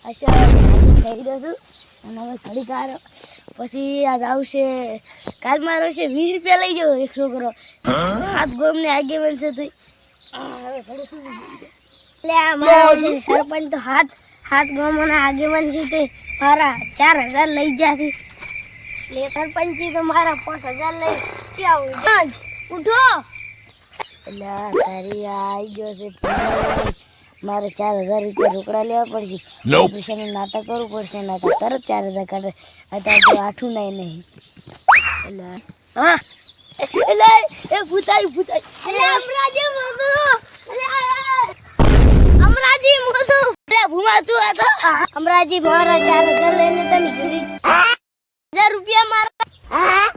અચ્છા થઈ રહ્યો છું અને હવે ઘડી કાર પછી આજ આવશે કાલ મારો છે 20 રૂપિયા લઈ જાવ એક છોકરો હાથ ગોમને આગે બનશે તો હવે ઘડી શું એટલે આ મારો છે સરપંચ તો હાથ ગોમના આગે બનશે તો મારા 4000 લઈ જાશે એટલે સરપંચ તો મારા 5000 લઈ ક્યાં આવું ઉઠો એટલે તારી આવી ગયો છે મારે 4000 રૂપિયા રોકડા લેવા પડશે પૈસાનું નાટક કરવું પડશે નાટક તરત 4000 કાઢે અત્યારે તો આઠું નહીં એટલે હા એટલે એ ભૂતાઈ એટલે અમરાજી મોદુ અમરાજી મોદુ એટલે ભૂમા તું આ તો અમરાજી મારા 4000 લઈને તને ઘરી 1000 રૂપિયા મારા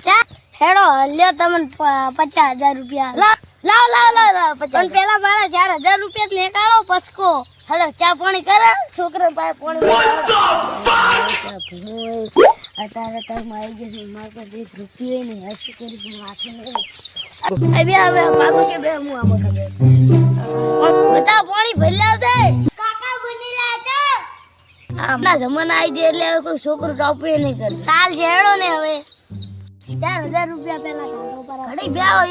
ચા હેડો લ્યો તમને 50000 રૂપિયા લાવ પણ પેલા મારા 4000 રૂપિયા નીકાળો પસકો હેડો ચા પાણી કરે છોકરા પાસે પાણી અત્યારે કઈ મારી જશે મારા પાસે 20 રૂપિયા નહીં હસી કરી પણ માથે નહીં હવે પાગો છે બે હું આમ ખબર બતા પાણી ભરી લાવજે કાકા બની લાતો આપણા જમાના આવી જાય એટલે કોઈ છોકરો ટોપે નહીં કરે સાલ છેડો ને હવે 4000 રૂપિયા પેલા ઘડી બેહો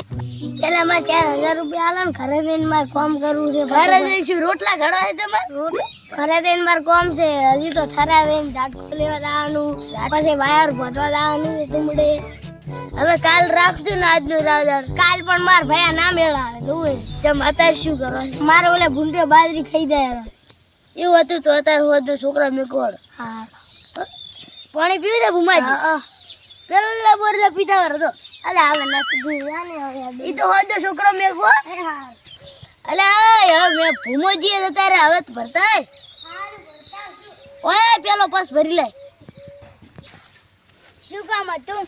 પેલા માં 4000 રૂપિયા આલો ને ઘરે જઈને મારે કામ કરવું છે ઘરે જઈશું રોટલા ઘડવા છે તમારે ઘરે જઈને મારે કામ છે હજી તો થરાવે ઝાટકો લેવા જવાનું પછી વાયર ભટવા જવાનું તુમડે હવે કાલ રાખજો ને આજનો રાજાર કાલ પણ માર ભયા ના મેળાવે જોવે જમ અત્યારે શું કરો મારે ઓલે ભૂંડો બાજરી ખાઈ જાય એવું હતું તો અત્યારે હોતો છોકરા મેકોડ હા પાણી પીવી દે ભૂમાજી પેલા બોરલા પીતા વર તો અલે આવે નથી દુવાને હવે ઈ તો હોતો છોકરો મેકો અલે હવે મે ભૂમોજી અત્યારે હવે તો ભરતા ઓય પેલો પાસ ભરી લે શું કામ હતું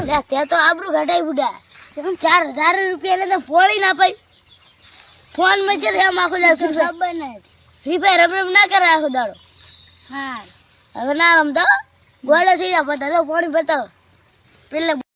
લે તે તો આબરૂ ઘટાઈ બુડા 4000 રૂપિયા લે તો ફોડી ના પાઈ ફોન માં છે એમ આખો દાડો ખબર નહીં ફ્રી ફાયર રમ ના કરે આખો દાડો હા હવે ના રમતો ગોળે થઈ જા બતા તો પાણી બતાવો પેલે